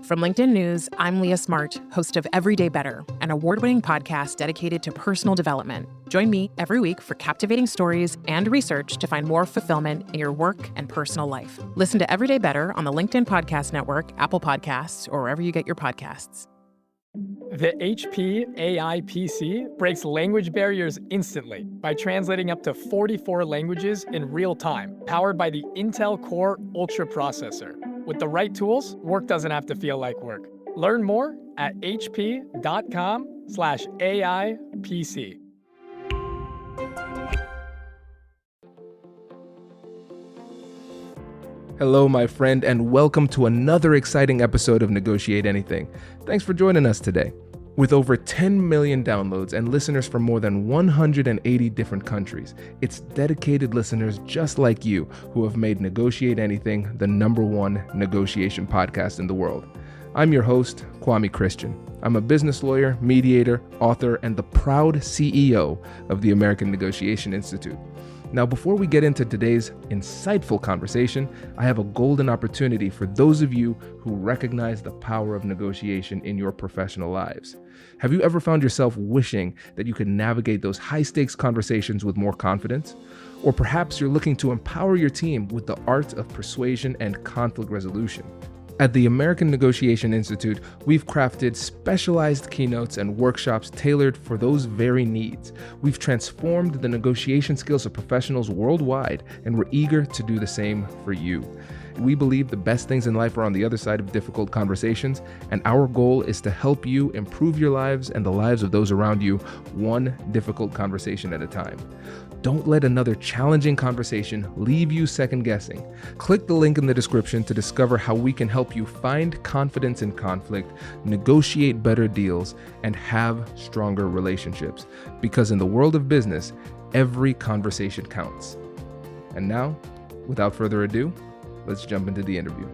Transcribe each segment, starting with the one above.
From LinkedIn News, I'm Leah Smart, host of Everyday Better, an award-winning podcast dedicated to personal development. Join me every week for captivating stories and research to find more fulfillment in your work and personal life. Listen to Everyday Better on the LinkedIn Podcast Network, Apple Podcasts, or wherever you get your podcasts. The HP AI PC breaks language barriers instantly by translating up to 44 languages in real time, powered by the Intel Core Ultra processor. With the right tools, work doesn't have to feel like work. Learn more at hp.com/AI PC. Hello, my friend, and welcome to another exciting episode of Negotiate Anything. Thanks for joining us today. With over 10 million downloads and listeners from more than 180 different countries, it's dedicated listeners just like you who have made Negotiate Anything the #1 negotiation podcast in the world. I'm your host, Kwame Christian. I'm a business lawyer, mediator, author, and the proud CEO of the American Negotiation Institute. Now, before we get into today's insightful conversation, I have a golden opportunity for those of you who recognize the power of negotiation in your professional lives. Have you ever found yourself wishing that you could navigate those high-stakes conversations with more confidence? Or perhaps you're looking to empower your team with the art of persuasion and conflict resolution. At the American Negotiation Institute, we've crafted specialized keynotes and workshops tailored for those very needs. We've transformed the negotiation skills of professionals worldwide, and we're eager to do the same for you. We believe the best things in life are on the other side of difficult conversations, and our goal is to help you improve your lives and the lives of those around you, one difficult conversation at a time. Don't let another challenging conversation leave you second-guessing. Click the link in the description to discover how we can help you find confidence in conflict, negotiate better deals, and have stronger relationships. Because in the world of business, every conversation counts. And now, without further ado, let's jump into the interview.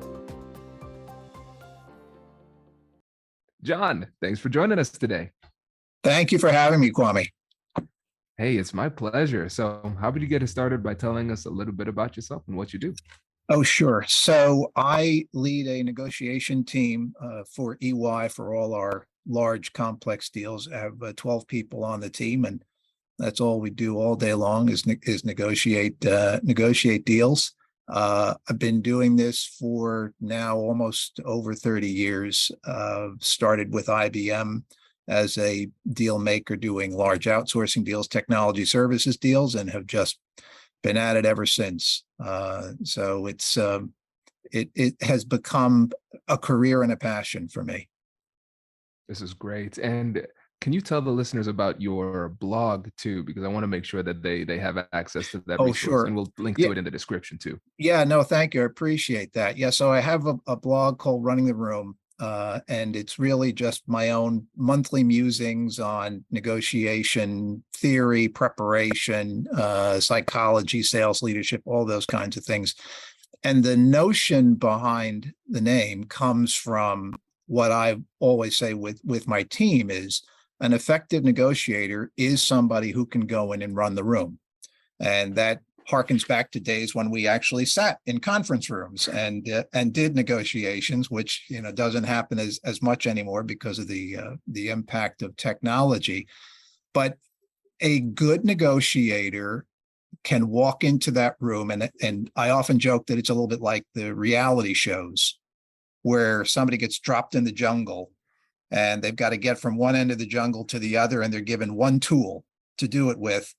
John, thanks for joining us today. Thank you for having me, Kwame. Hey, it's my pleasure. So how about you get us started by telling us a little bit about yourself and what you do? Oh, sure. So I lead a negotiation team for EY for all our large, complex deals. I have 12 people on the team, and that's all we do all day long is negotiate deals. I've been doing this for now almost over 30 years. Started with IBM as a deal maker doing large outsourcing deals, technology services deals, and have just been at it ever since. So it has become a career and a passion for me. This is great. And can you tell the listeners about your blog too? Because I want to make sure that they have access to that resource. Sure. And we'll link to it in the description too. Yeah, no, thank you. I appreciate that. Yeah, so I have a blog called Running the Room. And it's really just my own monthly musings on negotiation theory, preparation, psychology, sales leadership, all those kinds of things. And the notion behind the name comes from what I always say with my team is an effective negotiator is somebody who can go in and run the room. And that harkens back to days when we actually sat in conference rooms and did negotiations, which doesn't happen as much anymore because of the impact of technology. But a good negotiator can walk into that room, and I often joke that it's a little bit like the reality shows where somebody gets dropped in the jungle and they've got to get from one end of the jungle to the other, and they're given one tool to do it with.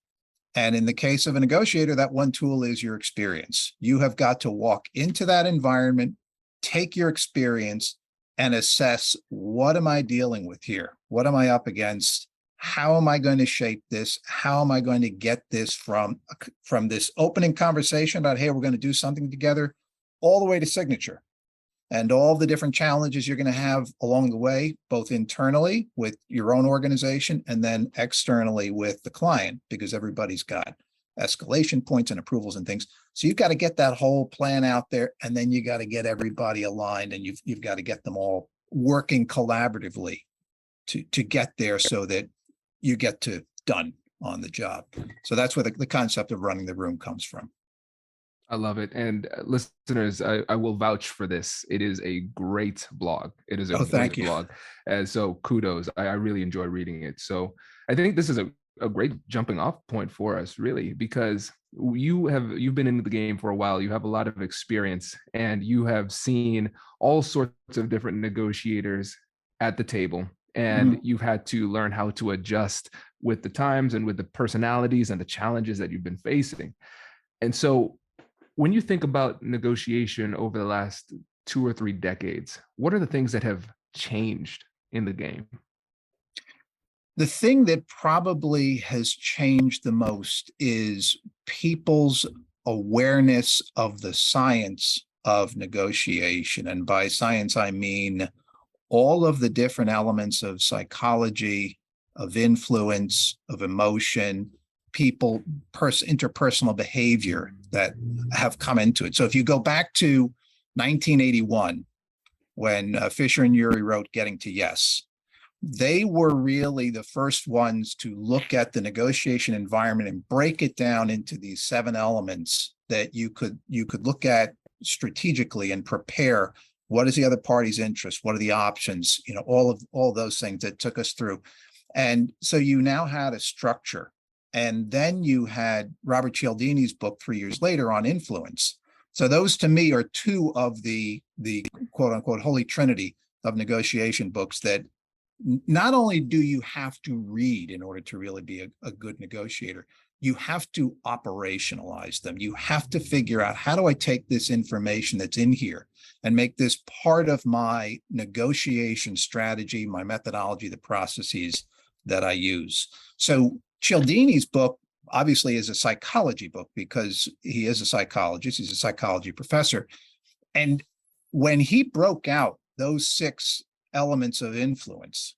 And in the case of a negotiator, that one tool is your experience. You have got to walk into that environment, take your experience, and assess, what am I dealing with here? What am I up against? How am I going to shape this? How am I going to get this from this opening conversation about, hey, we're going to do something together, all the way to signature? And all the different challenges you're going to have along the way, both internally with your own organization and then externally with the client, because everybody's got escalation points and approvals and things. So you've got to get that whole plan out there, and then you got to get everybody aligned, and you've got to get them all working collaboratively to get there so that you get to done on the job. So that's where the concept of running the room comes from. I love it. And listeners, I will vouch for this. It is a great blog. It is a Oh, thank great you. blog. And so kudos. I really enjoy reading it. So I think this is a great jumping off point for us, really, because you've been in the game for a while. You have a lot of experience and you have seen all sorts of different negotiators at the table. And Mhm. you've had to learn how to adjust with the times and with the personalities and the challenges that you've been facing. And so when you think about negotiation over the last 2 or 3 decades, what are the things that have changed in the game? The thing that probably has changed the most is people's awareness of the science of negotiation. And by science, I mean all of the different elements of psychology, of influence, of emotion, people, interpersonal behavior that have come into it. So if you go back to 1981, when Fisher and Urey wrote Getting to Yes, they were really the first ones to look at the negotiation environment and break it down into these 7 elements that you could look at strategically and prepare. What is the other party's interest? What are the options? All those things that took us through. And so you now had a structure. And then you had Robert Cialdini's book 3 years later on influence. So those to me are 2 of the quote unquote holy trinity of negotiation books that not only do you have to read in order to really be a good negotiator, you have to operationalize them. You have to figure out, how do I take this information that's in here and make this part of my negotiation strategy, my methodology, the processes that I use. So Cialdini's book obviously is a psychology book because he is a psychologist. He's a psychology professor. And when he broke out those 6 elements of influence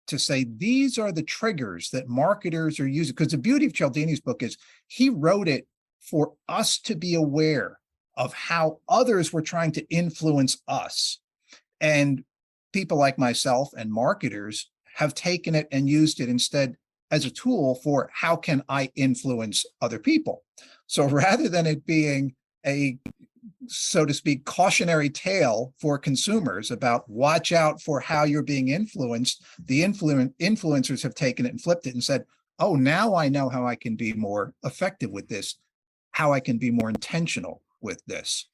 to say, these are the triggers that marketers are using, because the beauty of Cialdini's book is he wrote it for us to be aware of how others were trying to influence us. And people like myself and marketers have taken it and used it instead as a tool for how can I influence other people. So rather than it being a, so to speak, cautionary tale for consumers about watch out for how you're being influenced, the influencers have taken it and flipped it and said, oh, now I know how I can be more effective with this, how I can be more intentional with this.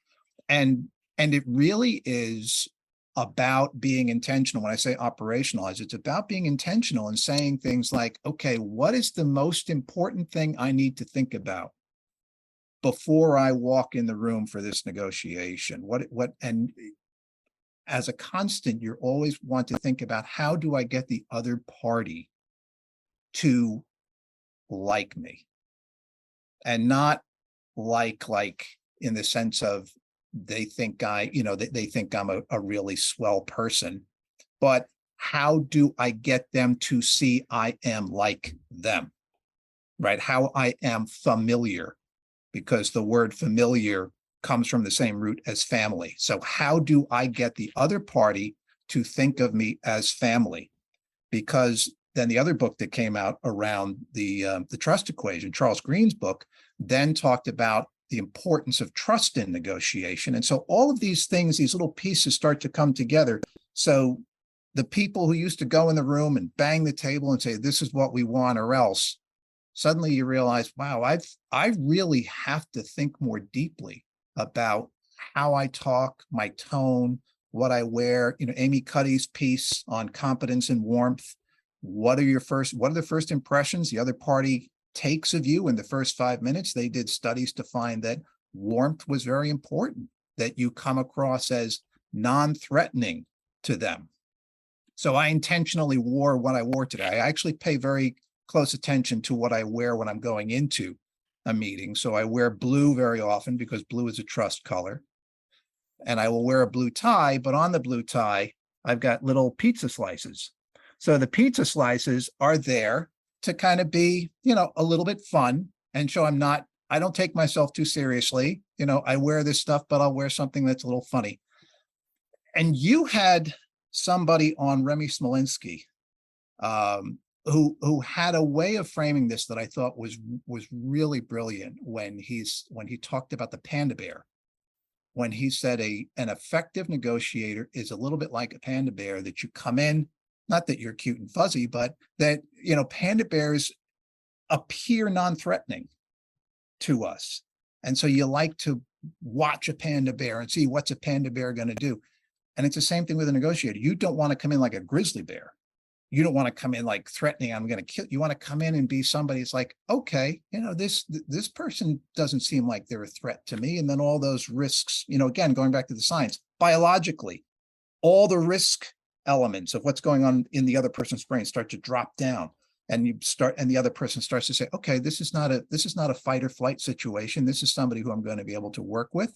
And it really is about being intentional. When I say operationalize, it's about being intentional and saying things like, okay, what is the most important thing I need to think about before I walk in the room for this negotiation? And as a constant, you always want to think about, how do I get the other party to like me? And not like in the sense of they think they think I'm a really swell person, but how do I get them to see I am like them, right? How I am familiar, because the word familiar comes from the same root as family. So how do I get the other party to think of me as family? Because then the other book that came out around the trust equation, Charles Green's book, then talked about the importance of trust in negotiation. And so all of these things, these little pieces start to come together. So the people who used to go in the room and bang the table and say, this is what we want or else, suddenly you realize, wow, I really have to think more deeply about how I talk, my tone, what I wear. Amy Cuddy's piece on competence and warmth. What are the first impressions the other party takes of you in the first 5 minutes? They did studies to find that warmth was very important, that you come across as non-threatening to them. So I intentionally wore what I wore today. I actually pay very close attention to what I wear when I'm going into a meeting. So I wear blue very often because blue is a trust color. And I will wear a blue tie, but on the blue tie, I've got little pizza slices. So the pizza slices are there to kind of be, a little bit fun and show I don't take myself too seriously. I wear this stuff, but I'll wear something that's a little funny. And you had somebody on, Remy Smolinski, who had a way of framing this that I thought was really brilliant when he talked about the panda bear. When he said an effective negotiator is a little bit like a panda bear, that you come in, not that you're cute and fuzzy, but that, panda bears appear non-threatening to us. And so you like to watch a panda bear and see what's a panda bear going to do. And it's the same thing with a negotiator. You don't want to come in like a grizzly bear. You don't want to come in like threatening, I'm going to kill. You want to come in and be somebody. It's like, okay, this person doesn't seem like they're a threat to me. And then all those risks, again, going back to the science, biologically, all the risk elements of what's going on in the other person's brain start to drop down. And the other person starts to say, okay, this is not a fight or flight situation. This is somebody who I'm going to be able to work with.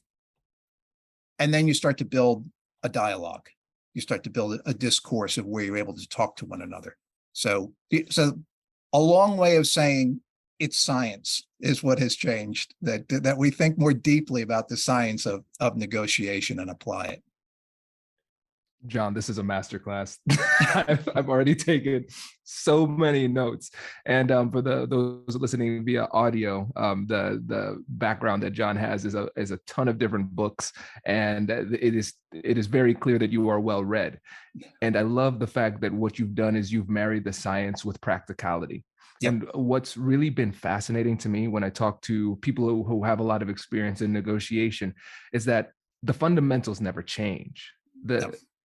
And then you start to build a dialogue. You start to build a discourse of where you're able to talk to one another. So a long way of saying it's science is what has changed, that we think more deeply about the science of negotiation and apply it. John, this is a masterclass. I've already taken so many notes. And for those listening via audio, the background that John has is a ton of different books, and it is very clear that you are well read. And I love the fact that what you've done is you've married the science with practicality. Yep. And what's really been fascinating to me when I talk to people who have a lot of experience in negotiation is that the fundamentals never change.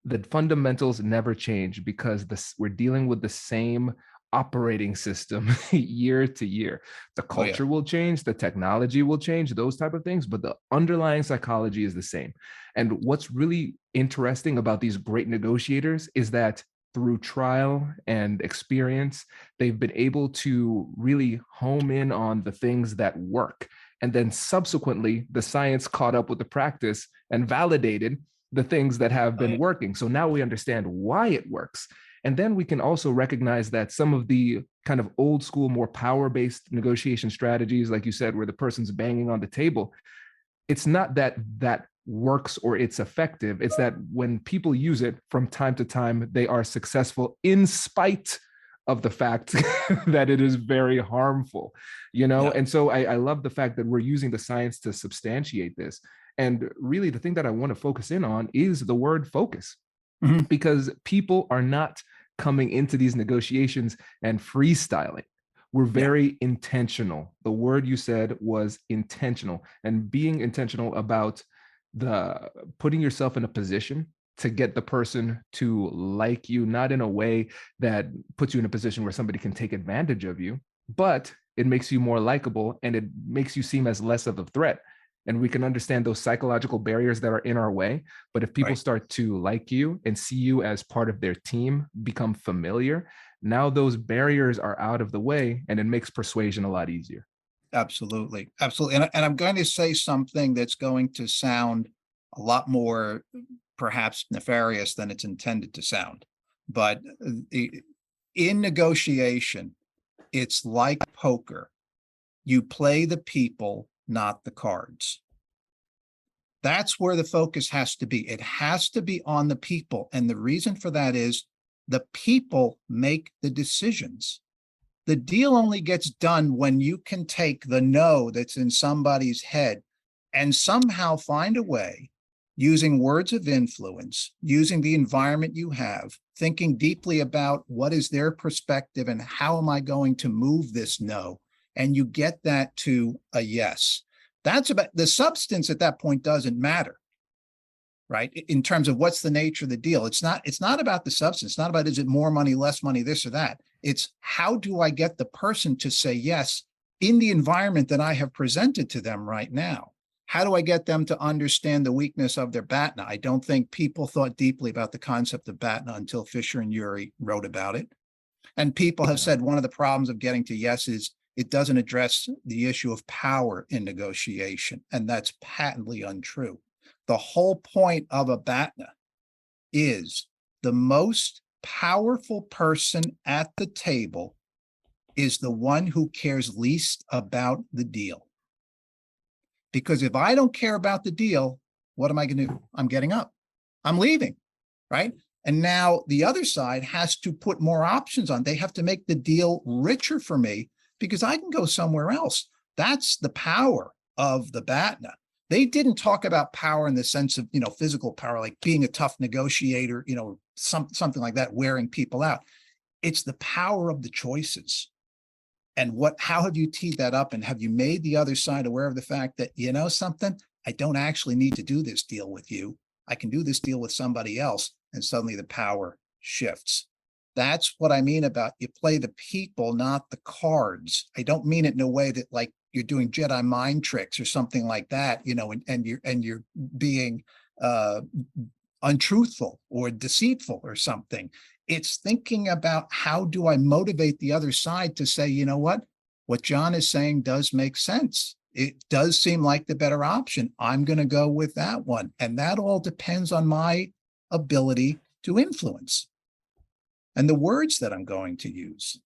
The fundamentals never change because we're dealing with the same operating system year to year. The culture will change, the technology will change, those type of things, but the underlying psychology is the same. And what's really interesting about these great negotiators is that through trial and experience, they've been able to really home in on the things that work. And then subsequently, the science caught up with the practice and validated the things that have been working. So now we understand why it works. And then we can also recognize that some of the kind of old school, more power-based negotiation strategies, like you said, where the person's banging on the table, it's not that works or it's effective. It's that when people use it from time to time, they are successful in spite of the fact that it is very harmful, And so I love the fact that we're using the science to substantiate this. And really, the thing that I want to focus in on is the word focus, because people are not coming into these negotiations and freestyling. We're very intentional. The word you said was intentional, and being intentional about putting yourself in a position to get the person to like you, not in a way that puts you in a position where somebody can take advantage of you, but it makes you more likable and it makes you seem as less of a threat. And we can understand those psychological barriers that are in our way. But if people start to like you and see you as part of their team, become familiar, now those barriers are out of the way and it makes persuasion a lot easier. Absolutely. Absolutely. And I'm going to say something that's going to sound a lot more perhaps nefarious than it's intended to sound. But in negotiation, it's like poker. You play the people, not the cards. That's where the focus has to be. It has to be on the people. And the reason for that is the people make the decisions. The deal only gets done when you can take the no that's in somebody's head and somehow find a way, using words of influence, using the environment you have, thinking deeply about what is their perspective and how am I going to move this no? And you get that to a yes. That's about the substance at that point doesn't matter, right? In terms of what's the nature of the deal. It's not about the substance. It's not about, is it more money, less money, this or that. It's how do I get the person to say yes in the environment that I have presented to them right now? How do I get them to understand the weakness of their BATNA? I don't think people thought deeply about the concept of BATNA until Fisher and Urey wrote about it. And people have said one of the problems of getting to yes is it doesn't address the issue of power in negotiation. And that's patently untrue. The whole point of a BATNA is the most powerful person at the table is the one who cares least about the deal. Because if I don't care about the deal, what am I going to do? I'm getting up. I'm leaving, right? And now the other side has to put more options on. They have to make the deal richer for me because I can go somewhere else. That's the power of the BATNA. They didn't talk about power in the sense of, physical power, like being a tough negotiator, something like that, wearing people out. It's the power of the choices. And how have you teed that up? And have you made the other side aware of the fact that, something, I don't actually need to do this deal with you. I can do this deal with somebody else. And suddenly the power shifts. That's what I mean about you play the people, not the cards. I don't mean it in a way that like you're doing Jedi mind tricks or something like that, and you're being untruthful or deceitful or something. It's thinking about how do I motivate the other side to say, what John is saying does make sense. It does seem like the better option. I'm going to go with that one. And that all depends on my ability to influence and the words that I'm going to use.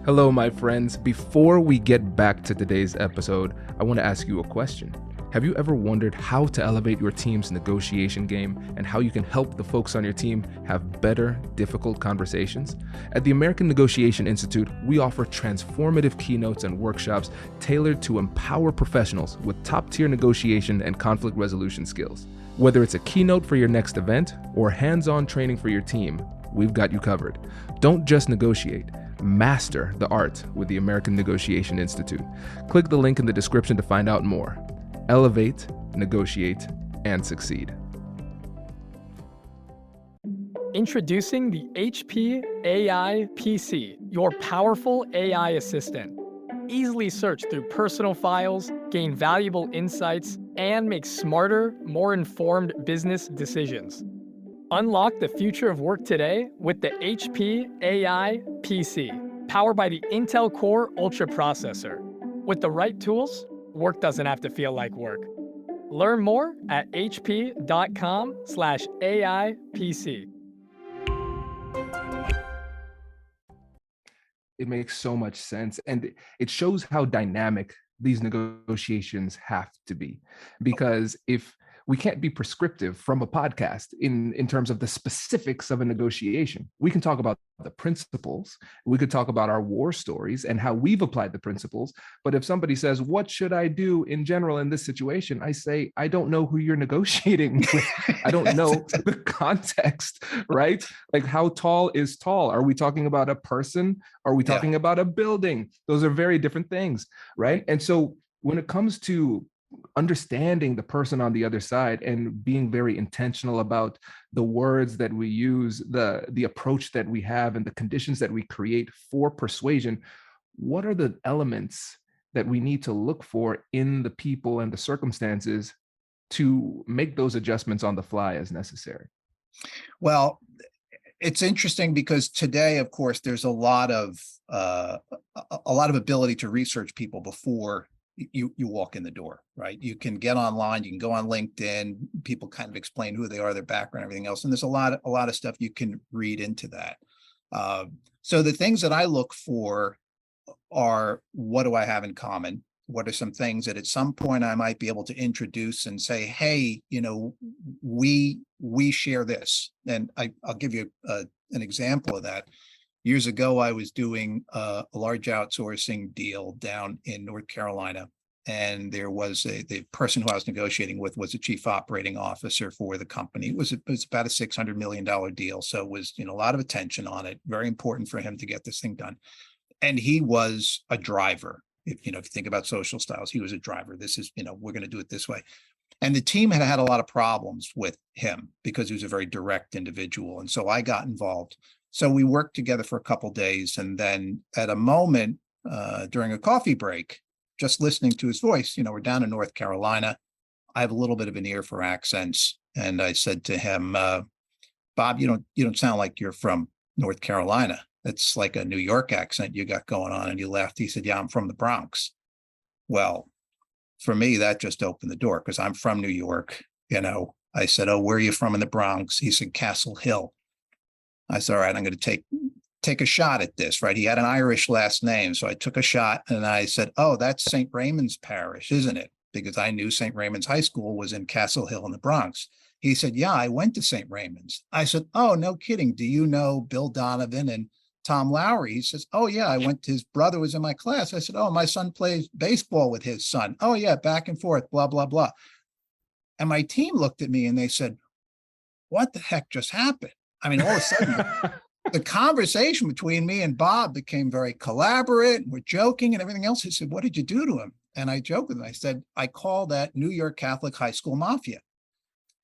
Hello, my friends. Before we get back to today's episode, I want to ask you a question. Have you ever wondered how to elevate your team's negotiation game and how you can help the folks on your team have better, difficult conversations? At the American Negotiation Institute, we offer transformative keynotes and workshops tailored to empower professionals with top-tier negotiation and conflict resolution skills. Whether it's a keynote for your next event or hands-on training for your team, we've got you covered. Don't just negotiate. Master the art with the American Negotiation Institute. Click the link in the description to find out more. Elevate, negotiate, and succeed. Introducing the HP AI PC, your powerful AI assistant. Easily search through personal files, gain valuable insights, and make smarter, more informed business decisions. Unlock the future of work today with the HP AI PC, powered by the Intel Core Ultra processor. With the right tools, work doesn't have to feel like work. Learn more at hp.com/AIPC. It makes so much sense. And it shows how dynamic these negotiations have to be. Because if we can't be prescriptive from a podcast in terms of the specifics of a negotiation. We can talk about the principles. We could talk about our war stories and how we've applied the principles. But if somebody says, what should I do in general in this situation? I say, I don't know who you're negotiating with. I don't know the context, right? Like how tall is tall? Are we talking about a person? Are we talking about a building? Those are very different things, right? And so when it comes to understanding the person on the other side and being very intentional about the words that we use, the approach that we have, and the conditions that we create for persuasion, what are the elements that we need to look for in the people and the circumstances to make those adjustments on the fly as necessary? Well, it's interesting because today, of course, there's a lot of ability to research people before you walk in the door, right? You can get online, you can go on LinkedIn, people kind of explain who they are, their background, everything else. And there's a lot of stuff you can read into that. So the things that I look for are, what do I have in common? What are some things that at some point I might be able to introduce and say, hey, we share this. And I'll give you an example of that. Years ago, I was doing a large outsourcing deal down in North Carolina, and there was the person who I was negotiating with was a chief operating officer for the company. It was about a $600 million deal, so it was a lot of attention on it. Very important for him to get this thing done, and he was a driver. If you think about social styles, he was a driver. This is we're going to do it this way. And the team had a lot of problems with him because he was a very direct individual, and so I got involved. So we worked together for a couple of days, and then at a moment during a coffee break, just listening to his voice, we're down in North Carolina. I have a little bit of an ear for accents, and I said to him, "Bob, you don't sound like you're from North Carolina. It's like a New York accent you got going on." And he laughed. He said, "Yeah, I'm from the Bronx." Well, for me, that just opened the door because I'm from New York. I said, "Oh, where are you from in the Bronx?" He said, "Castle Hill." I said, all right, I'm going to take a shot at this, right? He had an Irish last name. So I took a shot and I said, oh, that's St. Raymond's Parish, isn't it? Because I knew St. Raymond's High School was in Castle Hill in the Bronx. He said, yeah, I went to St. Raymond's. I said, oh, no kidding. Do you know Bill Donovan and Tom Lowry? He says, oh, yeah, I went to, his brother was in my class. I said, oh, my son plays baseball with his son. Oh, yeah, back and forth, blah, blah, blah. And my team looked at me and they said, what the heck just happened? I mean, all of a sudden, the conversation between me and Bob became very collaborate, and we're joking and everything else. He said, what did you do to him? And I joked with him. I said, I call that New York Catholic high school mafia,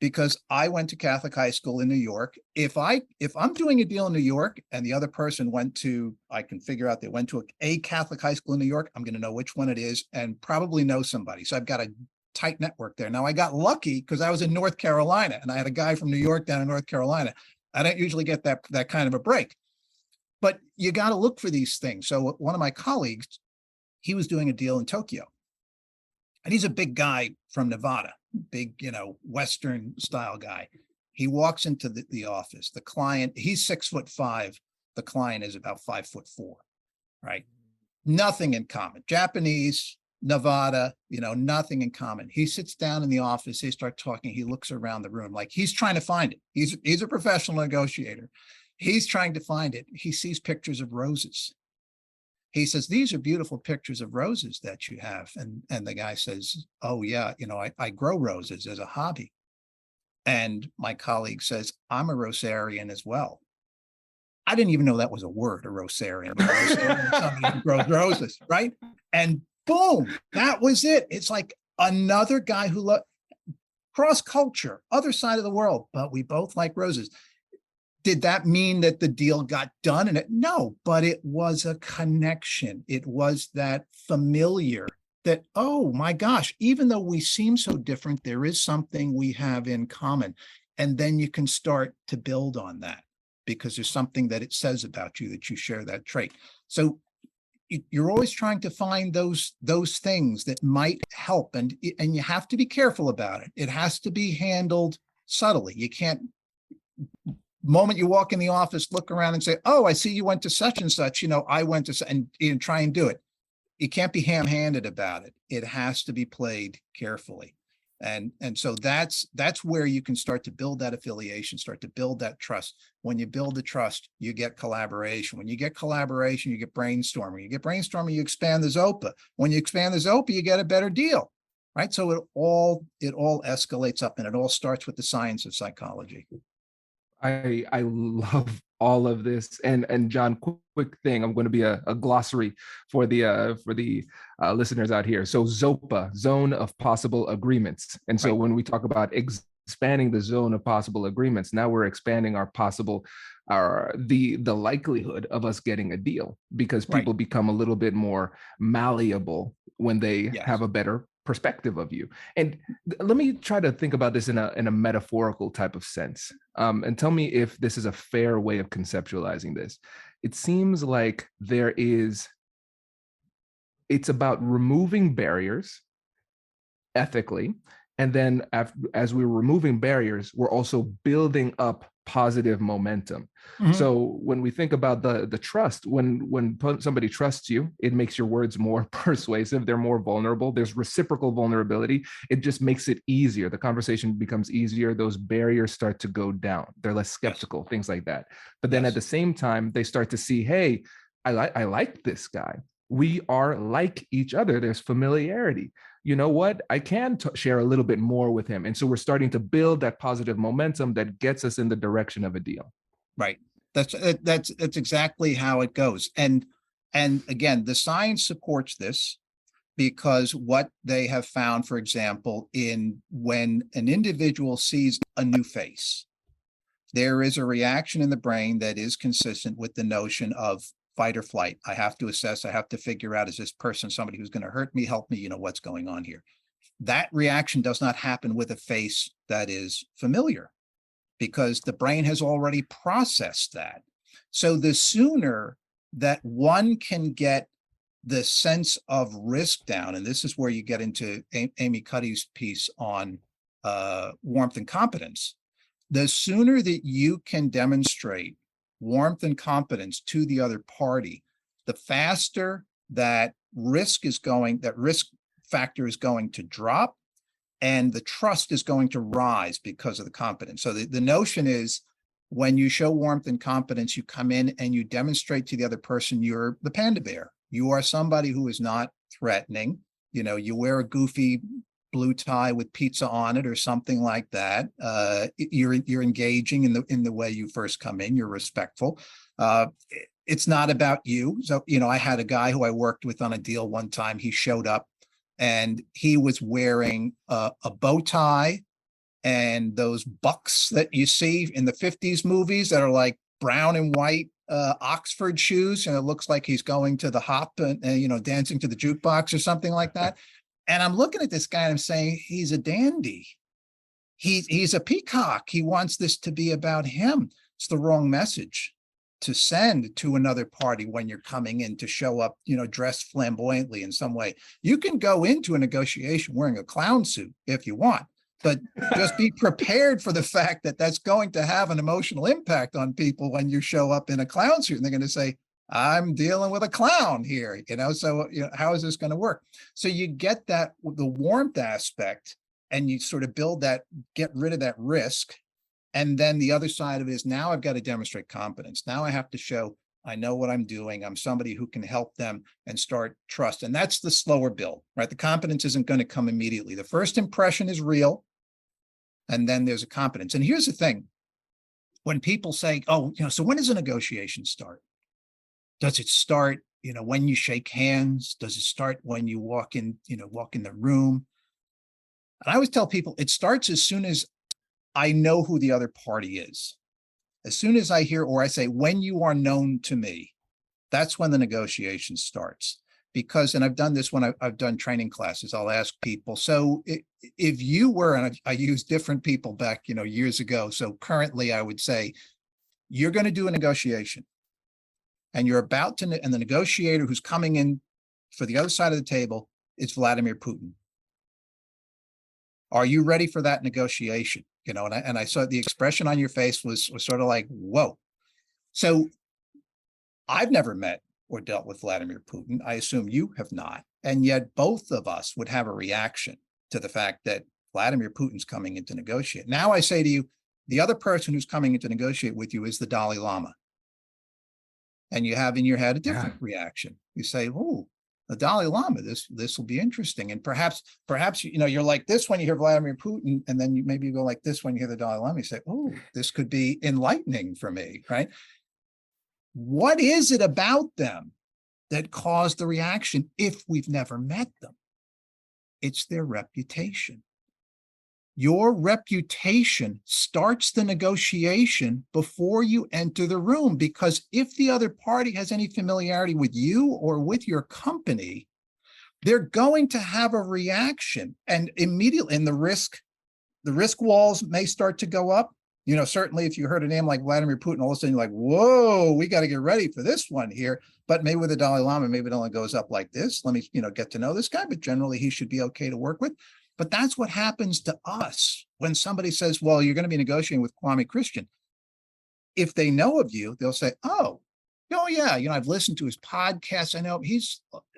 because I went to Catholic high school in New York. If I'm doing a deal in New York and the other person went to, I can figure out they went to a Catholic high school in New York, I'm going to know which one it is and probably know somebody. So I've got a tight network there. Now I got lucky because I was in North Carolina and I had a guy from New York down in North Carolina. I don't usually get that kind of a break, but you got to look for these things. So one of my colleagues, he was doing a deal in Tokyo, and he's a big guy from Nevada, big, Western style guy. He walks into the office. The client, he's 6'5". The client is about 5'4", right? Nothing in common. Japanese, Nevada, nothing in common. He sits down in the office. They start talking. He looks around the room like he's trying to find it. He's a professional negotiator. He's trying to find it. He sees pictures of roses. He says, these are beautiful pictures of roses that you have. And the guy says, oh, yeah, I grow roses as a hobby. And my colleague says, I'm a rosarian as well. I didn't even know that was a word, a rosarian. Somebody who grows roses, right? And boom, that was it. It's like another guy who cross culture, other side of the world, but we both like roses. Did that mean that the deal got done? No, but it was a connection. It was that familiar that, oh my gosh, even though we seem so different, there is something we have in common. And then you can start to build on that because there's something that it says about you that you share that trait. So you're always trying to find those things that might help, and you have to be careful about it. It has to be handled subtly. You can't, moment you walk in the office, look around and say, oh, I see you went to such and such, I went to, and try and do it. You can't be ham-handed about it. It has to be played carefully. And so that's where you can start to build that affiliation, start to build that trust. When you build the trust, you get collaboration. When you get collaboration, you get brainstorming. You get brainstorming, you expand the ZOPA. When you expand the ZOPA, you get a better deal, right? So it all escalates up, and it all starts with the science of psychology. I love all of this. And John, quick thing, I'm going to be a glossary for the listeners out here. So ZOPA, Zone of Possible Agreements. And so when we talk about expanding the zone of possible agreements, now we're expanding the likelihood of us getting a deal, because people become a little bit more malleable when they have a better perspective of you. And let me try to think about this in a metaphorical type of sense, and tell me if this is a fair way of conceptualizing this. It seems like it's about removing barriers ethically, and then as we're removing barriers, we're also building up positive momentum. Mm-hmm. So when we think about the trust, when somebody trusts you, it makes your words more persuasive. They're more vulnerable. There's reciprocal vulnerability. It just makes it easier. The conversation becomes easier. Those barriers start to go down. They're less skeptical, things like that. But then at the same time, they start to see, hey, I like this guy. We are like each other. There's familiarity. You know what? I can share a little bit more with him. And so we're starting to build that positive momentum that gets us in the direction of a deal. Right. That's exactly how it goes. And again, the science supports this, because what they have found, for example, when an individual sees a new face, there is a reaction in the brain that is consistent with the notion of fight or flight. I have to assess, I have to figure out, is this person somebody who's going to hurt me, help me, what's going on here? That reaction does not happen with a face that is familiar, because the brain has already processed that. So the sooner that one can get the sense of risk down, and this is where you get into Amy Cuddy's piece on warmth and competence, the sooner that you can demonstrate warmth and competence to the other party, the faster that risk factor is going to drop, and the trust is going to rise because of the competence. So the notion is, when you show warmth and competence, you come in and you demonstrate to the other person you're the panda bear. You are somebody who is not threatening. You wear a goofy blue tie with pizza on it or something like that. You're engaging in the way you first come in. You're respectful. It's not about you. So, I had a guy who I worked with on a deal one time. He showed up and he was wearing a bow tie and those bucks that you see in the 50s movies that are like brown and white Oxford shoes. And it looks like he's going to the hop and dancing to the jukebox or something like that. And I'm looking at this guy and I'm saying, he's a dandy. He's a peacock. He wants this to be about him. It's the wrong message to send to another party when you're coming in to show up, dressed flamboyantly in some way. You can go into a negotiation wearing a clown suit if you want, but just be prepared for the fact that that's going to have an emotional impact on people when you show up in a clown suit and they're going to say, I'm dealing with a clown here, so how is this going to work? So you get that, the warmth aspect, and you sort of build that, get rid of that risk. And then the other side of it is, now I've got to demonstrate competence. Now I have to show I know what I'm doing. I'm somebody who can help them and start trust. And that's the slower build, right? The competence isn't going to come immediately. The first impression is real. And then there's a competence. And here's the thing. When people say, oh, so when does a negotiation start? Does it start, when you shake hands? Does it start when you walk in the room? And I always tell people it starts as soon as I know who the other party is. As soon as I hear, or I say, when you are known to me, that's when the negotiation starts. Because, and I've done this when I've done training classes, I'll ask people, so if you were, and I used different people back, years ago. So currently I would say, you're going to do a negotiation and you're about to, and the negotiator who's coming in for the other side of the table is Vladimir Putin. Are you ready for that negotiation? And I saw the expression on your face was sort of like, whoa. So I've never met or dealt with Vladimir Putin. I assume you have not. And yet both of us would have a reaction to the fact that Vladimir Putin's coming in to negotiate. Now I say to you, the other person who's coming in to negotiate with you is the Dalai Lama. And you have in your head a different reaction. You say, oh, the Dalai Lama, this will be interesting. And perhaps, you're like this when you hear Vladimir Putin, and then maybe you go like this when you hear the Dalai Lama, you say, oh, this could be enlightening for me, right? What is it about them that caused the reaction if we've never met them? It's their reputation. Your reputation starts the negotiation before you enter the room, because if the other party has any familiarity with you or with your company, they're going to have a reaction, and immediately, and the risk walls may start to go up. Certainly if you heard a name like Vladimir Putin, all of a sudden you're like, whoa, we got to get ready for this one here. But maybe with the Dalai Lama, maybe it only goes up like this. Let me, get to know this guy, but generally he should be okay to work with. But that's what happens to us when somebody says, well, you're going to be negotiating with Kwame Christian. If they know of you, they'll say, oh yeah, I've listened to his podcast. I know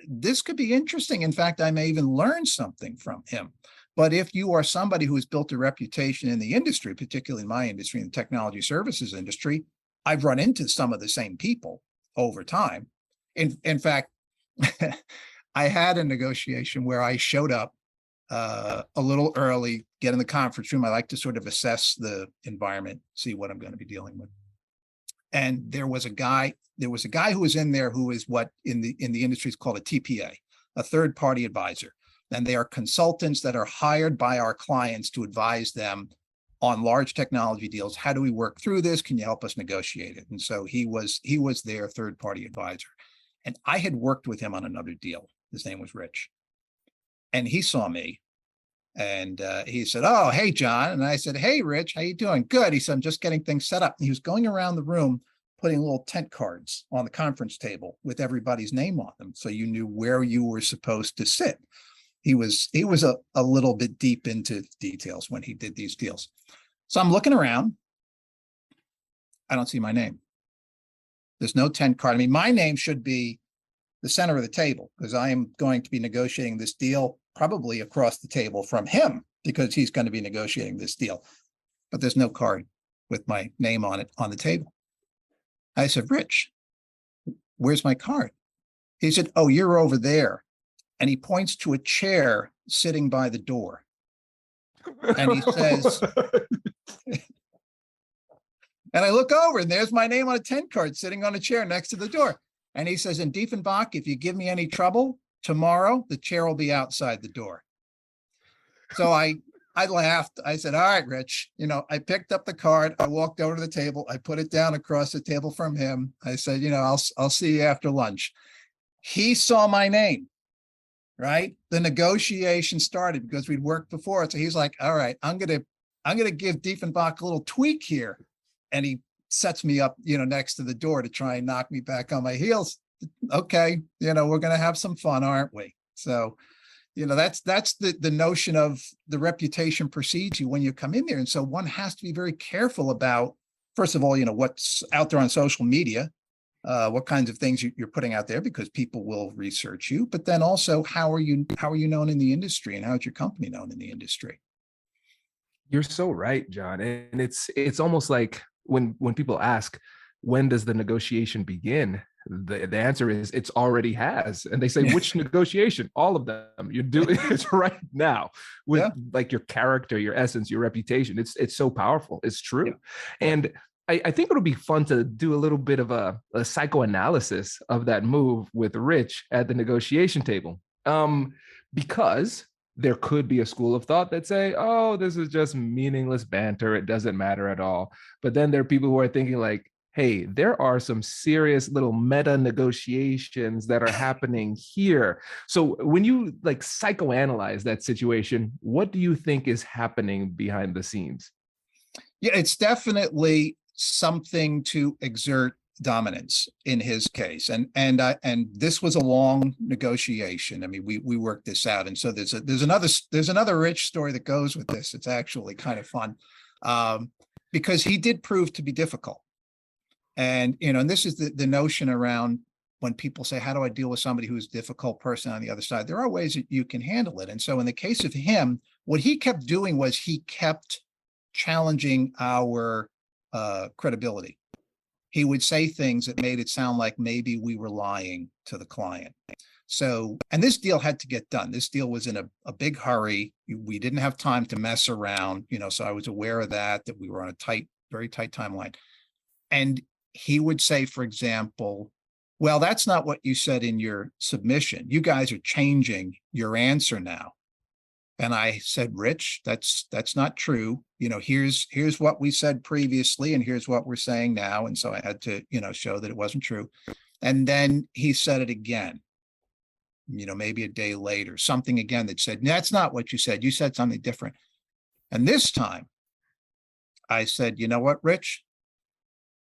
this could be interesting. In fact, I may even learn something from him. But if you are somebody who has built a reputation in the industry, particularly in my industry, in the technology services industry, I've run into some of the same people over time. In fact, I had a negotiation where I showed up a little early, get in the conference room. I like to sort of assess the environment, see what I'm going to be dealing with. And there was a guy who was in there who is what in the industry is called a TPA, a third party advisor. And they are consultants that are hired by our clients to advise them on large technology deals. How do we work through this? Can you help us negotiate it? And so he was their third party advisor. And I had worked with him on another deal. His name was Rich. And he saw me and he said, oh, hey, John. And I said, hey, Rich, how you doing? Good. He said, I'm just getting things set up. And he was going around the room, putting little tent cards on the conference table with everybody's name on them. So you knew where you were supposed to sit. He was a little bit deep into details when he did these deals. So I'm looking around. I don't see my name. There's no tent card. I mean, my name should be the center of the table because I am going to be negotiating this deal probably across the table from him. because he's going to be negotiating this deal. But there's no card with my name on it on the table. I said, Rich, where's my card? He said, oh, you're over there. And he points to a chair sitting by the door. And he says, and I look over and there's my name on a 10 card sitting on a chair next to the door. And he says, in Dieffenbach, if you give me any trouble tomorrow, the chair will be outside the door. So I laughed. I said, all right, Rich, I picked up the card. I walked over to the table. I put it down across the table from him. I said, I'll see you after lunch. He saw my name, right? The negotiation started because we'd worked before. So he's like, all right, I'm going to give Dieffenbach a little tweak here. And he sets me up, next to the door to try and knock me back on my heels. Okay. We're going to have some fun, aren't we? So, that's the notion of the reputation precedes you when you come in there. And so one has to be very careful about, first of all, what's out there on social media, what kinds of things you're putting out there, because people will research you, but then also how are you known in the industry, and how is your company known in the industry? You're so right, John. And it's almost like when people ask, when does the negotiation begin? The answer is it's already has. And they say, which negotiation? All of them. You're doing it right now with like your character, your essence, your reputation. It's so powerful. It's true. Yeah. And I think it'll be fun to do a little bit of a psychoanalysis of that move with Rich at the negotiation table. Because there could be a school of thought that say, oh, this is just meaningless banter. It doesn't matter at all. But then there are people who are thinking like, hey, there are some serious little meta negotiations that are happening here. So when you like psychoanalyze that situation, what do you think is happening behind the scenes? Yeah, it's definitely something to exert dominance in his case. And this was a long negotiation. I mean, we worked this out. And so there's another Rich story that goes with this. It's actually kind of fun because he did prove to be difficult. And, and this is the notion around when people say, how do I deal with somebody who's a difficult person on the other side? There are ways that you can handle it. And so in the case of him, what he kept doing was he kept challenging our credibility. He would say things that made it sound like maybe we were lying to the client. So, and this deal had to get done. This deal was in a big hurry. We didn't have time to mess around, so I was aware of that we were on a very tight timeline. And he would say, for example, well, that's not what you said in your submission. You guys are changing your answer now. And I said, Rich, that's not true. Here's what we said previously, and here's what we're saying now. And so I had to, show that it wasn't true. And then he said it again, maybe a day later, something again that said, that's not what you said. You said something different. And this time I said, you know what, Rich?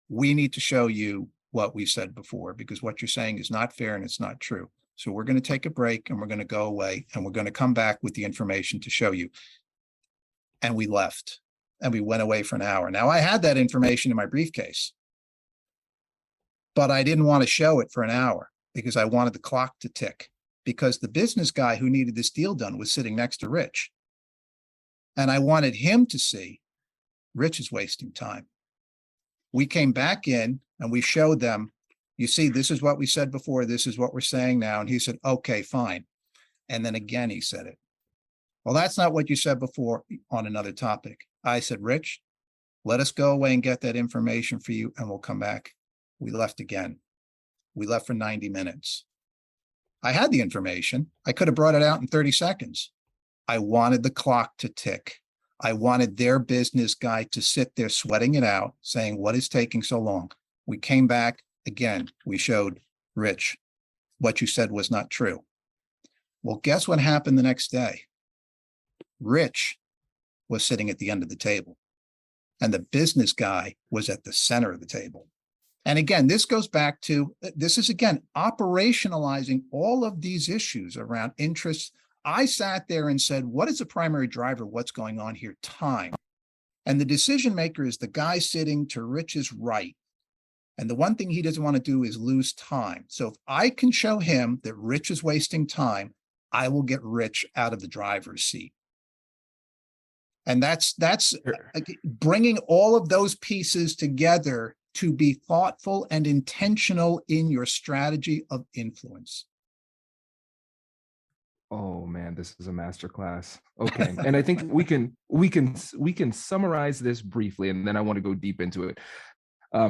We need to show you what we said before, because what you're saying is not fair and it's not true. So we're going to take a break and we're going to go away and we're going to come back with the information to show you. And we left and we went away for an hour. Now I had that information in my briefcase, but I didn't want to show it for an hour because I wanted the clock to tick, because the business guy who needed this deal done was sitting next to Rich. And I wanted him to see Rich is wasting time. We came back in and we showed them, you see, this is what we said before. This is what we're saying now. And he said, okay, fine. And then again, he said it. Well, that's not what you said before on another topic. I said, Rich, let us go away and get that information for you and we'll come back. We left again. We left for 90 minutes. I had the information. I could have brought it out in 30 seconds. I wanted the clock to tick. I wanted their business guy to sit there sweating it out, saying, what is taking so long? We came back again. We showed Rich, what you said was not true. Well, guess what happened the next day? Rich was sitting at the end of the table and the business guy was at the center of the table. And again, this goes back to, this is again, operationalizing all of these issues around interests. I sat there and said, what is the primary driver? What's going on here? Time. And the decision maker is the guy sitting to Rich's right. And the one thing he doesn't want to do is lose time. So if I can show him that Rich is wasting time, I will get Rich out of the driver's seat. And that's Sure. bringing all of those pieces together to be thoughtful and intentional in your strategy of influence. Oh man, this is a masterclass. Okay, and I think we can summarize this briefly, and then I want to go deep into it.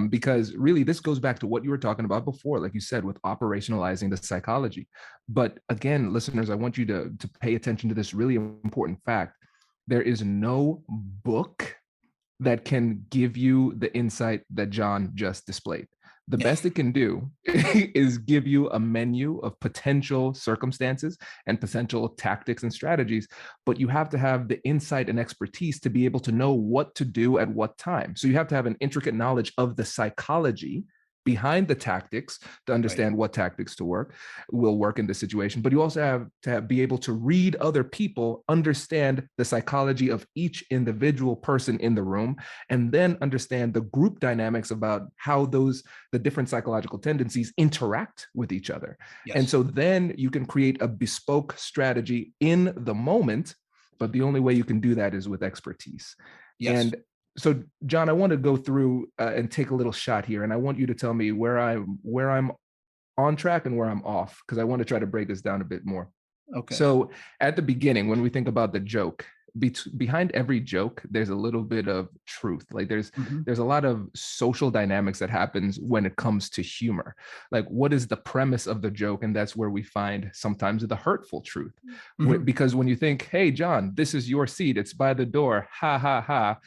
Because really this goes back to what you were talking about before, like you said, with operationalizing the psychology. But again, listeners, I want you to pay attention to this really important fact. There is no book that can give you the insight that John just displayed. The best it can do is give you a menu of potential circumstances and potential tactics and strategies, but you have to have the insight and expertise to be able to know what to do at what time. So you have to have an intricate knowledge of the psychology behind the tactics to understand what tactics will work in this situation. But you also have to be able to read other people, understand the psychology of each individual person in the room, and then understand the group dynamics about how the different psychological tendencies interact with each other. Yes. And so then you can create a bespoke strategy in the moment, but the only way you can do that is with expertise. Yes. And so, John, I want to go through and take a little shot here, and I want you to tell me where I'm on track and where I'm off, because I want to try to break this down a bit more. Okay. So, at the beginning, when we think about the joke, behind every joke, there's a little bit of truth. Like there's a lot of social dynamics that happens when it comes to humor. Like, what is the premise of the joke? And that's where we find sometimes the hurtful truth. Because when you think, hey, John, this is your seat, it's by the door, ha, ha, ha.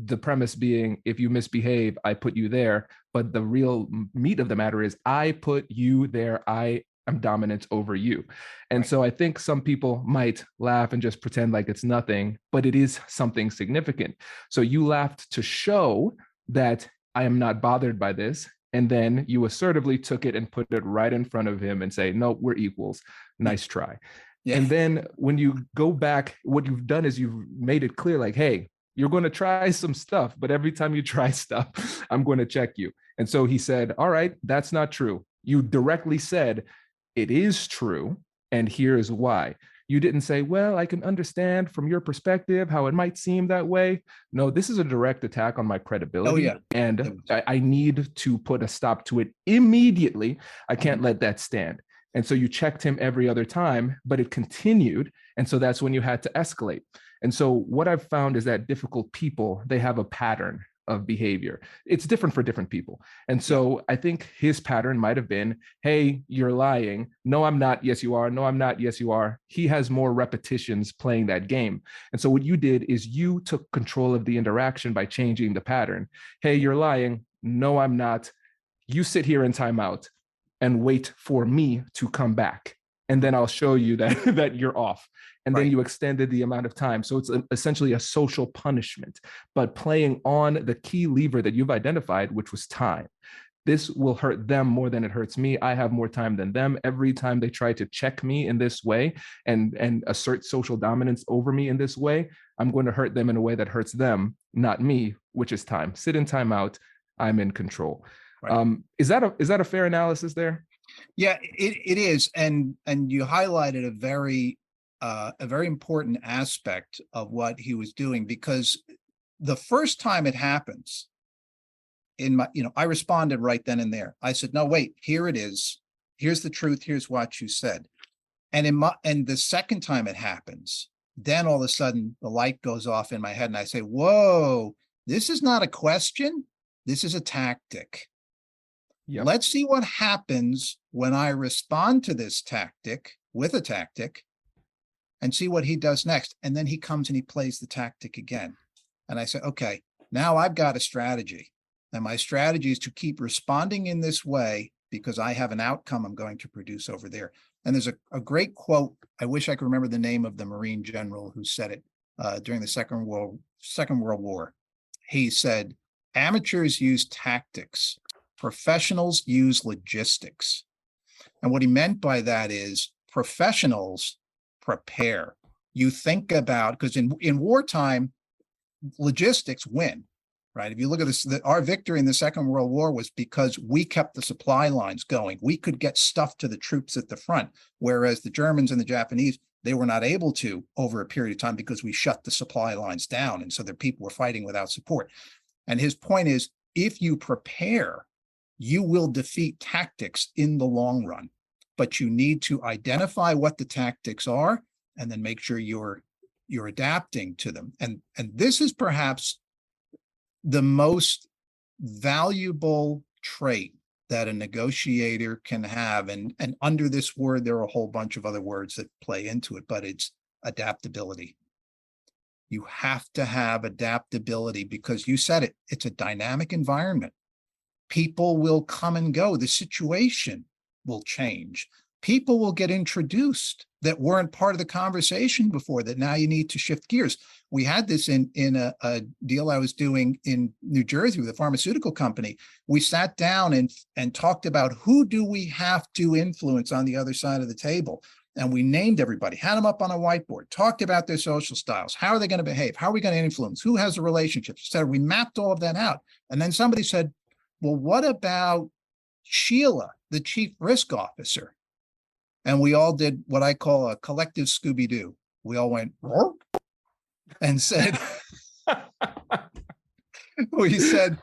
The premise being, if you misbehave, I put you there. But the real meat of the matter is, I put you there. I am dominant over you. And so I think some people might laugh and just pretend like it's nothing, but it is something significant. So you laughed to show that I am not bothered by this. And then you assertively took it and put it right in front of him and say, no, we're equals. Nice try. Yeah. And then when you go back, what you've done is you've made it clear, like, hey, you're going to try some stuff, but every time you try stuff, I'm going to check you. And so he said, all right, that's not true. You directly said, it is true, and here's why. You didn't say, well, I can understand from your perspective how it might seem that way. No, this is a direct attack on my credibility. Oh, yeah. And I need to put a stop to it immediately. I can't let that stand. And so you checked him every other time, but it continued. And so that's when you had to escalate. And so what I've found is that difficult people, they have a pattern of behavior. It's different for different people. And so I think his pattern might have been, hey, you're lying. No, I'm not. Yes, you are. No, I'm not. Yes, you are. He has more repetitions playing that game. And so what you did is you took control of the interaction by changing the pattern. Hey, you're lying. No, I'm not. You sit here in timeout and wait for me to come back. And then I'll show you that you're off. And then you extended the amount of time. So it's essentially a social punishment, but playing on the key lever that you've identified, which was time. This will hurt them more than it hurts me. I have more time than them. Every time they try to check me in this way and assert social dominance over me in this way, I'm going to hurt them in a way that hurts them, not me, which is time. Sit in timeout. I'm in control. Is that a fair analysis there? Yeah, it is. And you highlighted a very important aspect of what he was doing, because the first time it happens I responded right then and there. I said, no, wait, here it is. Here's the truth. Here's what you said. And the second time it happens, then all of a sudden the light goes off in my head and I say, whoa, this is not a question. This is a tactic. Yep. Let's see what happens when I respond to this tactic with a tactic and see what he does next. And then he comes and he plays the tactic again. And I say, okay, now I've got a strategy. And my strategy is to keep responding in this way because I have an outcome I'm going to produce over there. And there's a great quote. I wish I could remember the name of the Marine general who said it during the Second World War. He said, amateurs use tactics. Professionals use logistics. And what he meant by that is professionals prepare. You think about, because in wartime, logistics win, right? If you look at this, our victory in the Second World War was because we kept the supply lines going. We could get stuff to the troops at the front, whereas the Germans and the Japanese, They were not able to over a period of time because we shut the supply lines down. And so their people were fighting without support. And his point is, if you prepare, you will defeat tactics in the long run, but you need to identify what the tactics are and then make sure you're adapting to them. And this is perhaps the most valuable trait that a negotiator can have. And under this word, there are a whole bunch of other words that play into it, but it's adaptability. You have to have adaptability because you said it, it's a dynamic environment. People will come and go. The situation will change. People will get introduced that weren't part of the conversation before, that now you need to shift gears. We had this in a deal I was doing in New Jersey with a pharmaceutical company. We sat down and talked about who do we have to influence on the other side of the table. And we named everybody, had them up on a whiteboard, talked about their social styles. How are they going to behave? How are we going to influence? Who has the relationships? So we mapped all of that out. And then somebody said, well, what about Sheila, the chief risk officer? And we all did what I call a collective Scooby-Doo. We all went, "Roar," and said, we said,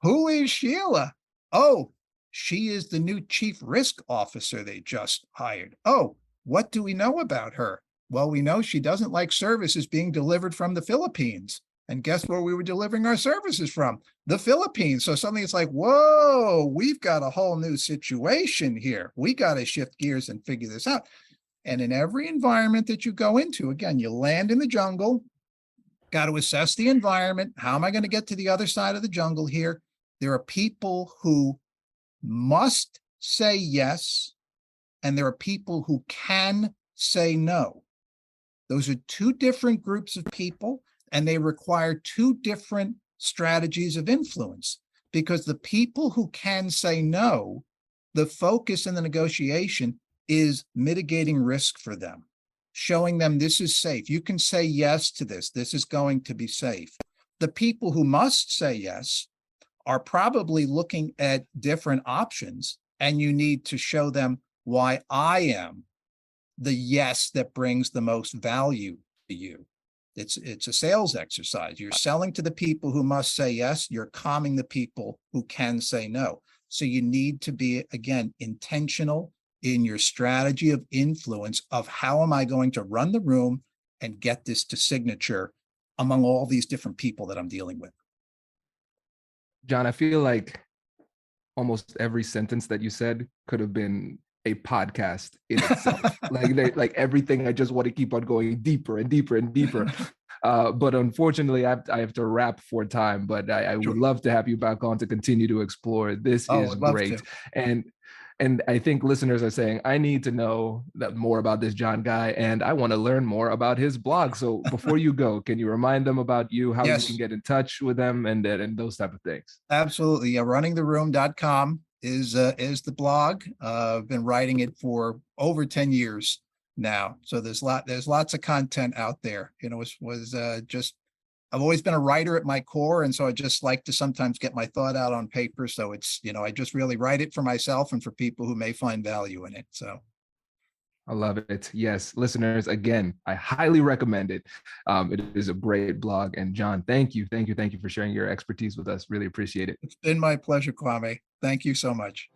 who is Sheila? Oh, she is the new chief risk officer they just hired. Oh, what do we know about her? Well, we know she doesn't like services being delivered from the Philippines. And guess where we were delivering our services from? The Philippines. So suddenly it's like, whoa, we've got a whole new situation here. We got to shift gears and figure this out. And in every environment that you go into, again, you land in the jungle, got to assess the environment. How am I going to get to the other side of the jungle here? There are people who must say yes, and there are people who can say no. Those are two different groups of people, and they require two different strategies of influence, because the people who can say no, the focus in the negotiation is mitigating risk for them, showing them this is safe. You can say yes to this. This is going to be safe. The people who must say yes are probably looking at different options, and you need to show them why I am the yes that brings the most value to you. It's a sales exercise. You're selling to the people who must say yes. You're calming the people who can say no. So you need to be, again, intentional in your strategy of influence of how am I going to run the room and get this to signature among all these different people that I'm dealing with. John, I feel like almost every sentence that you said could have been a podcast in itself. like everything, I just want to keep on going deeper and deeper and deeper. But unfortunately, I have to wrap for time, but I would love to have you back on to continue to explore. This is great. And I think listeners are saying, I need to know more about this John guy, and I want to learn more about his blog. So before you go, can you remind them about you, how you can get in touch with them and those type of things? Absolutely. Yeah, runningtheroom.com is the blog. I've been writing it for over 10 years now. So there's lots of content out there. You know, I've always been a writer at my core. And so I just like to sometimes get my thought out on paper. So it's, I just really write it for myself and for people who may find value in it. So I love it. Yes, listeners, again, I highly recommend it. It is a great blog. And John, thank you for sharing your expertise with us. Really appreciate it. It's been my pleasure, Kwame. Thank you so much.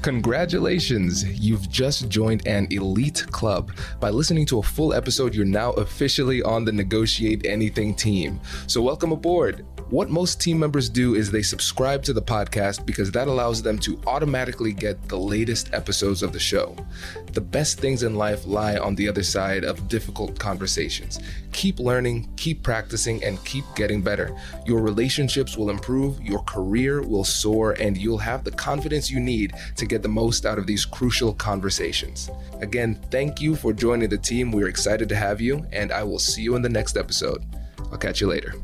Congratulations, you've just joined an elite club. By listening to a full episode, you're now officially on the Negotiate Anything team. So welcome aboard. What most team members do is they subscribe to the podcast because that allows them to automatically get the latest episodes of the show. The best things in life lie on the other side of difficult conversations. Keep learning, keep practicing, and keep getting better. Your relationships will improve, your career will soar, and you'll have the confidence you need to get the most out of these crucial conversations. Again, thank you for joining the team. We're excited to have you, and I will see you in the next episode. I'll catch you later.